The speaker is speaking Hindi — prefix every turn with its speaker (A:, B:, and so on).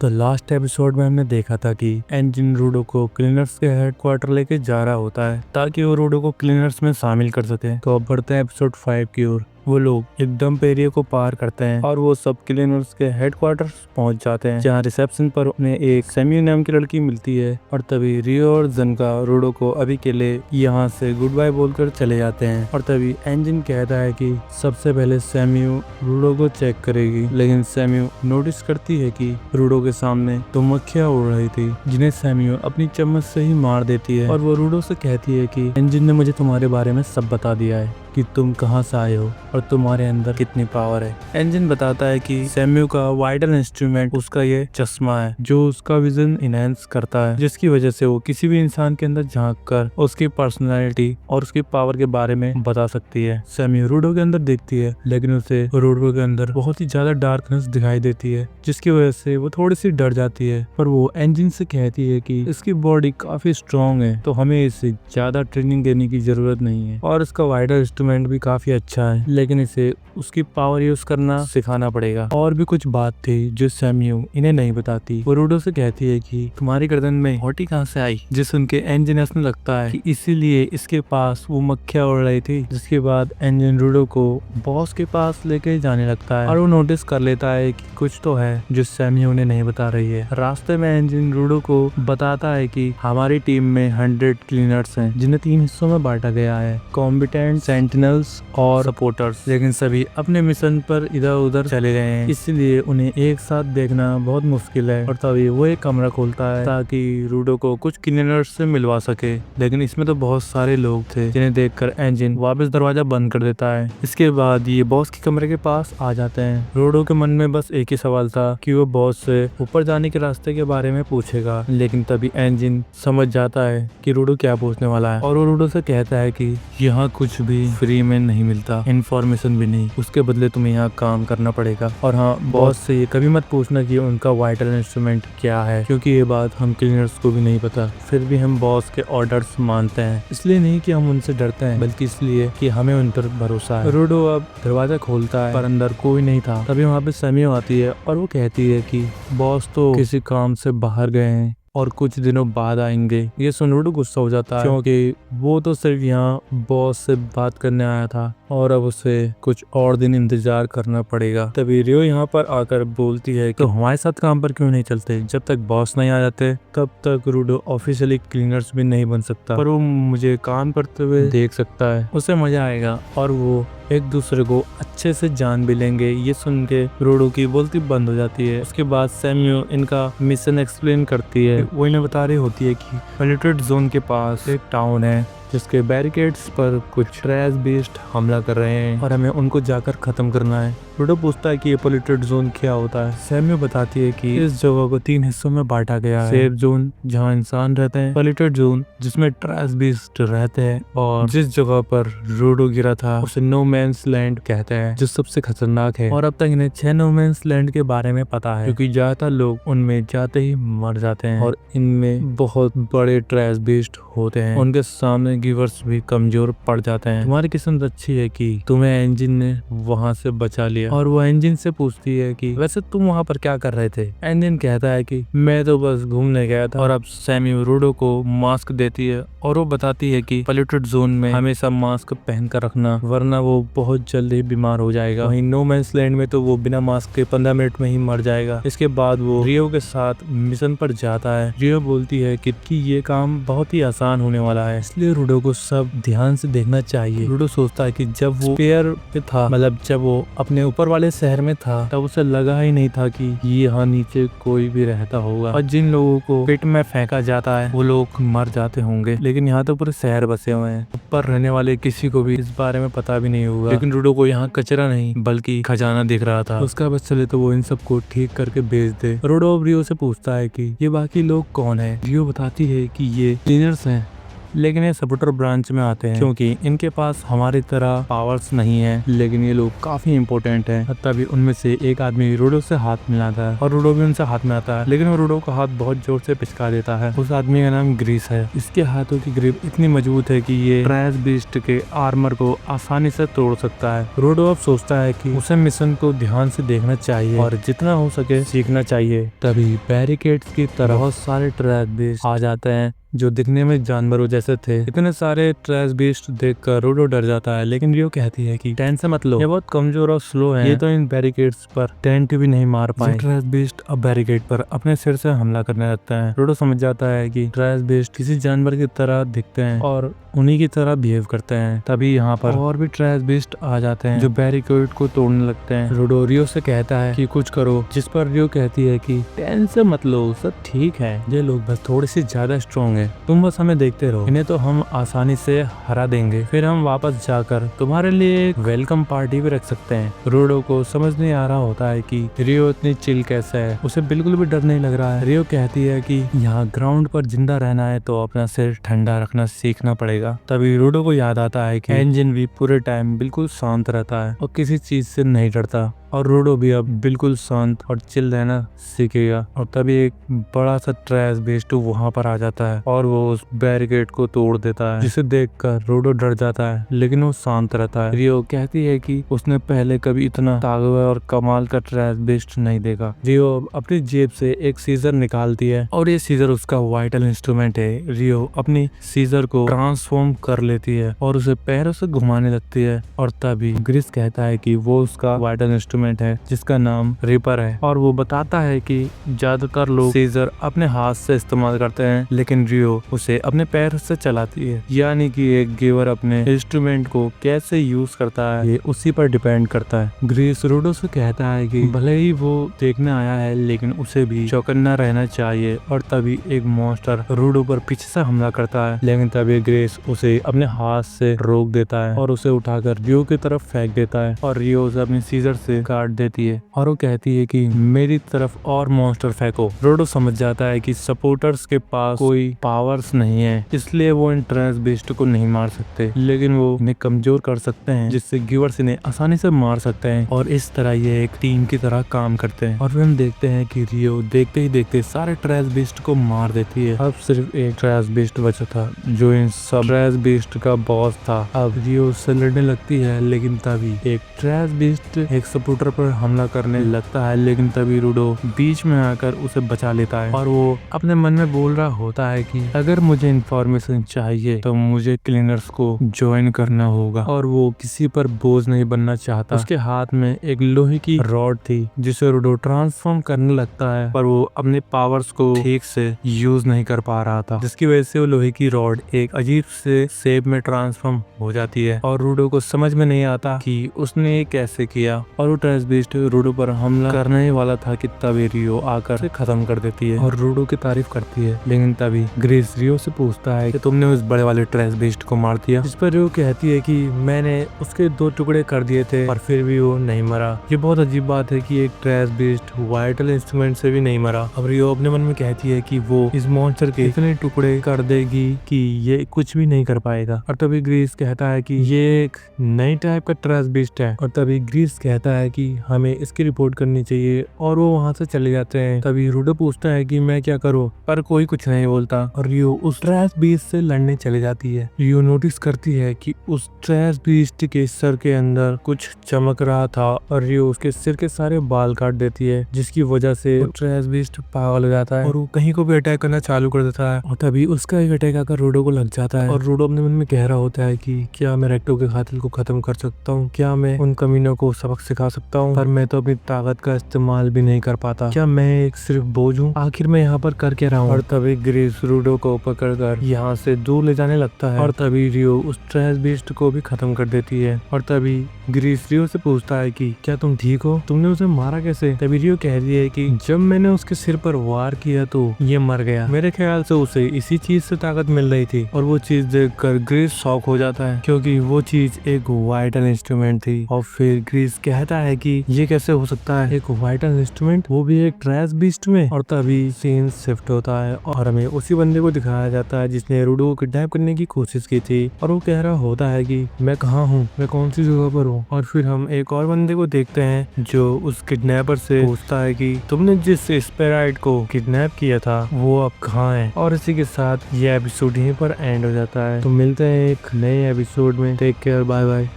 A: तो लास्ट एपिसोड में हमने देखा था कि एंजिन रूडो को क्लीनर्स के हेडक्वार्टर लेके जा रहा होता है ताकि वो रूडो को क्लीनर्स में शामिल कर सके। तो अब बढ़ते हैं एपिसोड 5 की ओर। वो लोग एक डंप एरिया को पार करते हैं और वो सब क्लीनर्स के हेडक्वार्टर्स पहुंच जाते हैं, जहां रिसेप्शन पर उन्हें एक सेमी नाम की लड़की मिलती है। और तभी रियो और जनका रूडो को अभी के लिए यहाँ से गुड बाय बोलकर चले जाते हैं। और तभी एंजिन कहता है कि सबसे पहले सैम्यू रूडो को चेक करेगी, लेकिन सैम्यू नोटिस करती है कि रूडो के सामने तो मक्खियां उड़ रही थी, जिन्हें सैम्यू अपनी चम्मच से ही मार देती है। और वो रूडो से कहती है कि एंजिन ने मुझे तुम्हारे बारे में सब बता दिया है कि तुम कहां से आए हो और तुम्हारे अंदर कितनी पावर है। एंजिन बताता है कि सैम्यू का वाइडल इंस्ट्रूमेंट उसका ये चश्मा है जो उसका विजन इनहेंस करता है, जिसकी वजह से वो किसी भी इंसान के अंदर झांक कर उसकी पर्सनैलिटी और उसकी पावर के बारे में बता सकती है। सैम्यू रूडो के अंदर देखती है, लेकिन उसे रूडो के अंदर बहुत ही ज्यादा डार्कनेस दिखाई देती है, जिसकी वजह से वो थोड़ी सी डर जाती है। पर वो एंजिन से कहती है कि इसकी बॉडी काफी स्ट्रॉन्ग है, तो हमें इसे ज्यादा ट्रेनिंग देने की जरूरत नहीं है और इसका वाइडल इंस्ट्रूमेंट भी काफी अच्छा है, लेकिन इसे उसकी पावर यूज करना सिखाना पड़ेगा। और भी कुछ बात थी जो सैम्यू इन्हें नहीं बताती। वो रूडो से कहती है कि तुम्हारी गर्दन में होटी कहाँ से आई, जिस उनके एंजिन ने लगता है कि इसीलिए इसके पास वो मक्खियां उड़ रही थी। जिसके बाद एंजिन रूडो को बॉस के पास लेके जाने लगता है और वो नोटिस कर लेता है कि कुछ तो है जो सैम्यू उन्हें नहीं बता रही है। रास्ते में एंजिन रूडो को बताता है कि हमारी टीम में 100 क्लीनर्स हैं, जिन्हें 3 हिस्सों में बांटा गया है, कॉम्बिटेंट, सेंटिनल्स और सपोर्टर्स। लेकिन सभी अपने मिशन पर इधर उधर चले गए हैं, इसलिए उन्हें एक साथ देखना बहुत मुश्किल है। और तभी वो एक कमरा खोलता है ताकि रूडो को कुछ क्लीनर्स से मिलवा सके, लेकिन इसमें तो बहुत सारे लोग थे, जिन्हें देखकर एंजिन वापस दरवाजा बंद कर देता है। इसके बाद ये बॉस के कमरे के पास आ जाते हैं। रूडो के मन में बस एक ही सवाल था कि वो बॉस से ऊपर जाने के रास्ते के बारे में पूछेगा, लेकिन तभी एंजिन समझ जाता है कि रूडो क्या पूछने वाला है। और वो रूडो से कहता है कि यहाँ कुछ भी फ्री में नहीं मिलता, इन्फॉर्मेशन भी नहीं, उसके बदले तुम्हें यहाँ काम करना पड़ेगा। और हाँ, बॉस से ये कभी मत पूछना कि उनका वाइटल इंस्ट्रूमेंट क्या है, क्योंकि ये बात हम क्लीनर्स को भी नहीं पता। फिर भी हम बॉस के ऑर्डर्स मानते हैं, इसलिए नहीं कि हम उनसे डरते हैं, बल्कि इसलिए कि हमें उन पर भरोसा है। रूडो अब दरवाजा खोलता है, पर अंदर कोई नहीं था। तभी वहाँ पे सैम्यू आती है और वो कहती है कि बॉस तो किसी काम से बाहर गए हैं और कुछ दिनों बाद आएंगे। ये सुन रूडो गुस्सा हो जाता है, क्योंकि वो तो सिर्फ यहाँ बॉस से बात करने आया था और अब उसे कुछ और दिन इंतजार करना पड़ेगा। तभी रियो यहाँ पर आकर बोलती है कि तो हमारे साथ काम पर क्यों नहीं चलते, जब तक बॉस नहीं आ जाते तब तक रूडो ऑफिशियली क्लीनर्स भी नहीं बन सकता, पर वो मुझे काम करते हुए देख सकता है, उसे मजा आएगा और वो एक दूसरे को अच्छे से जान भी लेंगे। ये सुन के रूडो की बोलती बंद हो जाती है। उसके बाद सैम्यू इनका मिशन एक्सप्लेन करती है। वो इन्हें बता रही होती है कि पोल्यूटेड जोन के पास एक टाउन है जिसके बैरिकेड्स पर कुछ ट्रैश बीस्ट हमला कर रहे हैं और हमें उनको जाकर खत्म करना है। रूडो पूछता है कि ये पोल्यूटेड जोन क्या होता है। सैम्यू बताती है कि इस जगह को 3 हिस्सों में बांटा गया है, सेफ जोन जहाँ इंसान रहते हैं, पोल्यूटेड जोन जिसमें ट्रैश बीस्ट रहते हैं, और जिस जगह पर रूडो गिरा था उसे नो मैंस लैंड कहते हैं, जो सबसे खतरनाक है। और अब तक इन्हें 6 नो मैंस लैंड के बारे में पता है, क्योंकि ज्यादातर लोग उनमें जाते ही मर जाते हैं और इनमें बहुत बड़े ट्रैश बीस्ट होते हैं, उनके सामने गिवर्स भी कमजोर पड़ जाते हैं। तुम्हारी किस्मत अच्छी है कि तुम्हें एंजिन ने वहाँ से बचा लिया। और वो एंजिन से पूछती है कि वैसे तुम वहाँ पर क्या कर रहे थे। एंजिन कहता है कि मैं तो बस घूमने गया था। और अब सैम्यू रूडो को मास्क देती है और वो बताती है कि पोल्यूटेड जोन में हमेशा मास्क पहन कर रखना, वरना वो बहुत जल्द ही बीमार हो जाएगा। वहीं नो मैंस लैंड में तो वो बिना मास्क के 15 मिनट में ही मर जाएगा। इसके बाद वो रियो के साथ मिशन पर जाता है। रियो बोलती है कि ये काम बहुत ही आसान होने वाला है, इसलिए रूडो को सब ध्यान से देखना चाहिए। रूडो सोचता है कि जब वो स्पेयर पे था, मतलब जब वो अपने ऊपर वाले शहर में था, तब उसे लगा ही नहीं था कि यहाँ नीचे कोई भी रहता होगा और जिन लोगों को पिट में फेंका जाता है वो लोग मर जाते होंगे। लेकिन यहाँ तो पूरे शहर बसे हुए हैं, ऊपर रहने वाले किसी को भी इस बारे में पता भी नहीं होगा। लेकिन रूडो को यहाँ कचरा नहीं बल्कि खजाना दिख रहा था। उसका बस चले तो वो इन सबको ठीक करके बेच दे। रूडो रियो से पूछता है कि ये बाकी लोग कौन है। रियो बताती है कि ये क्लीनर्स हैं लेकिन ये सपोर्टर ब्रांच में आते हैं क्योंकि इनके पास हमारी तरह पावर्स नहीं है, लेकिन ये लोग काफी इंपॉर्टेंट हैं। तभी उनमें से एक आदमी रूडो से हाथ मिलाता है और रूडो भी उनसे हाथ मिलाता है, लेकिन वो रूडो का हाथ बहुत जोर से पिचका देता है। उस आदमी का नाम ग्रीस है। इसके हाथों की ग्रिप इतनी मजबूत है कि ये ट्रैश बीस्ट के आर्मर को आसानी से तोड़ सकता है। रूडो अब सोचता है कि उसे मिशन को ध्यान से देखना चाहिए और जितना हो सके सीखना चाहिए। तभी बैरिकेड्स की तरह बहुत सारे ट्रैश बीस्ट आ जाते हैं जो दिखने में जानवरों जैसे थे। इतने सारे ट्रैश बीस्ट देखकर रूडो डर जाता है, लेकिन रियो कहती है कि टेंशन मत लो, ये बहुत कमजोर और स्लो हैं, ये तो इन बैरिकेड्स पर टेंट भी नहीं मार पाए। ट्रैश बीस्ट अब बैरिकेड पर अपने सिर से हमला करने लगता है। रूडो समझ जाता है कि ट्रैश बीस्ट किसी जानवर की तरह दिखते हैं और उन्हीं की तरह बिहेव करते हैं। तभी यहाँ पर और भी ट्रैश बीस्ट आ जाते हैं जो बैरिकेड को तोड़ने लगते हैं। रूडो रियो से कहता है कि कुछ करो, जिस पर रियो कहती है कि टेंशन मत लो, सब ठीक है, ये लोग बस थोड़े से ज्यादा स्ट्रॉन्ग है, तुम बस हमें देखते रहो, इन्हें तो हम आसानी से हरा देंगे, फिर हम वापस जाकर तुम्हारे लिए एक वेलकम पार्टी भी रख सकते हैं। रूडो को समझ नहीं आ रहा होता है कि रियो इतनी चिल कैसे है, उसे बिल्कुल भी डर नहीं लग रहा है। रियो कहती है कि यहाँ ग्राउंड पर जिंदा रहना है तो अपना सिर ठंडा रखना सीखना पड़ेगा। तभी रूडो को याद आता है कि इंजन भी पूरे टाइम बिल्कुल शांत रहता है और किसी चीज से नहीं डरता, और रूडो भी अब बिल्कुल शांत और चिल रहना सीखेगा। और तभी एक बड़ा सा ट्रैश बीस्ट वहां पर आ जाता है और वो उस बैरिकेड को तोड़ देता है, जिसे देखकर रूडो डर जाता है, लेकिन वो शांत रहता है। रियो कहती है कि उसने पहले कभी इतना ताकतवर और कमाल का ट्रैश बीस्ट नहीं देखा। रियो अपनी जेब से एक सीजर निकालती है और ये सीजर उसका वाइटल इंस्ट्रूमेंट है। रियो अपनी सीजर को ट्रांसफॉर्म कर लेती है और उसे पैरों से घुमाने लगती है, और तभी ग्रिस कहता है कि वो उसका वाइटल इंस्ट्रूमेंट है जिसका नाम रिपर है, और वो बताता है कि ज्यादातर लोग सीजर अपने हाथ से इस्तेमाल करते हैं, लेकिन रियो उसे अपने पैर से चलाती है। यानी कि एक गिवर अपने इंस्ट्रूमेंट को कैसे यूज करता है ये उसी पर डिपेंड करता है। ग्रीस रूडो से कहता है कि भले ही वो देखने आया है, लेकिन उसे भी चौकन्ना रहना चाहिए। और तभी एक मॉन्स्टर रूडो पर पीछे से हमला करता है, लेकिन तभी ग्रेस उसे अपने हाथ से रोक देता है और उसे उठाकर रियो की तरफ फेंक देता है, और रियो उसे अपनी सीजर से काट देती है और वो कहती है कि मेरी तरफ और मॉन्स्टर फेंको। रूडो समझ जाता है कि सपोर्टर्स के पास कोई पावर्स नहीं है, इसलिए वो इन ट्रैश बीस्ट को नहीं मार सकते, लेकिन वो इन्हें कमजोर कर सकते हैं, जिससे गिवर्स इन्हें आसानी से मार सकते हैं, और इस तरह ये एक टीम की तरह काम करते हैं। और फिर हम देखते हैं कि रियो देखते ही देखते सारे ट्रैश बीस्ट को मार देती है। अब सिर्फ एक ट्रैश बीस्ट बचा था जो इन सब ट्रैश बीस्ट का बॉस था। अब रियो से लड़ने लगती है, लेकिन तभी एक ट्रैश बीस्ट एक सपोर्टर पर हमला करने लगता है, लेकिन तभी रूडो बीच में आकर उसे बचा लेता है, और वो अपने मन में बोल रहा होता है कि अगर मुझे इंफॉर्मेशन चाहिए तो मुझे क्लीनर्स को ज्वाइन करना होगा, और वो किसी पर बोझ नहीं बनना चाहता। उसके हाथ में एक लोहे की रॉड थी जिसे रूडो ट्रांसफॉर्म करने लगता है, पर वो अपने पावर्स को ठीक से यूज नहीं कर पा रहा था, जिसकी वजह से वो लोहे की रॉड एक अजीब से शेप में ट्रांसफॉर्म हो जाती है, और रूडो को समझ में नहीं आता कि उसने ये कैसे किया, और वो ट्रैश बीस्ट रूडो पर हमला करने ही वाला था कि तभी रियो आकर उसे खत्म कर देती है और रूडो की तारीफ करती है। लेकिन तभी ग्रेस रियो से पूछता है कि तुमने उस बड़े वाले ट्रैश बीस्ट को मार दिया, जिस पर रियो कहती है कि मैंने उसके 2 टुकड़े कर दिए थे और फिर भी वो नहीं मरा। ये बहुत अजीब बात है कि एक ट्रैश बीस्ट वाइटल इंस्ट्रूमेंट से भी नहीं मरा। अब रियो अपने मन में कहती है कि वो इस मॉन्स्टर के इतने टुकड़े कर देगी कि ये कुछ भी नहीं कर पाएगा, और तभी ग्रीस कहता है कि ये एक नई टाइप का ट्रैश बीस्ट है, और तभी ग्रीस कहता है कि हमें इसकी रिपोर्ट करनी चाहिए, और वो वहाँ से चले जाते हैं। तभी रूडो पूछता है कि मैं क्या करूँ, पर कोई कुछ नहीं बोलता, और रियो उस ट्रैश बीस्ट से लड़ने चले जाती है। रियो नोटिस करती है कि उस ट्रैश बीस्ट के सर के अंदर कुछ चमक रहा था, और रियो उसके सिर के सारे बाल काट देती है, जिसकी वजह से ट्रैश बीस्ट पागल हो जाता है और वो कहीं को भी अटैक करना चालू कर देता है, और तभी उसका एक अटैक आकर रूडो को लग जाता है, और रूडो अपने मन में कह रहा होता है कि क्या मैं रेक्टो के कातिल को खत्म कर सकता हूँ, क्या मैं उन कमीनों को सबक सिखा सकता हूँ, पर मैं तो अपनी ताकत का इस्तेमाल भी नहीं कर पाता, क्या मैं एक सिर्फ बोझ हूँ, आखिर मैं यहाँ पर कर क्या रहा हूँ। और तभी ग्रीस रूडो को पकड़कर यहाँ से दूर ले जाने लगता है, और तभी रियो उस ट्रैश बीस्ट को भी खत्म कर देती है। और तभी ग्रीस रियो से पूछता है कि क्या तुम ठीक हो, तुमने उसे मारा कैसे। तभी रियो कहती है कि जब मैंने उसके सिर पर वार किया तो ये मर गया, मेरे ख्याल से उसे इसी चीज से ताकत मिल रही थी, और वो चीज देखकर ग्रीस शॉक हो जाता है क्योंकि वो चीज एक वाइटल इंस्ट्रूमेंट थी। और फिर ग्रीस कहता है कि ये कैसे हो सकता है, एक वाइटल इंस्ट्रूमेंट, वो भी एक ट्रैश बीस्ट में। और तभी सीन शिफ्ट होता है और हमें उसी बंदे को दिखाया जाता है जिसने रूडो को किडनैप करने की कोशिश की थी। और वो कह रहा होता है कि मैं कहाँ हूँ, मैं कौन सी जगह पर हूँ। और फिर हम एक और बंदे को देखते हैं जो उस किडनैपर से पूछता है कि तुमने जिस स्पेराइट को किडनैप किया था वो अब कहाँ है। और इसी के साथ ये एपिसोड यहीं पर एंड हो जाता है। तो मिलते हैं एक नए एपिसोड में। Take care, bye bye.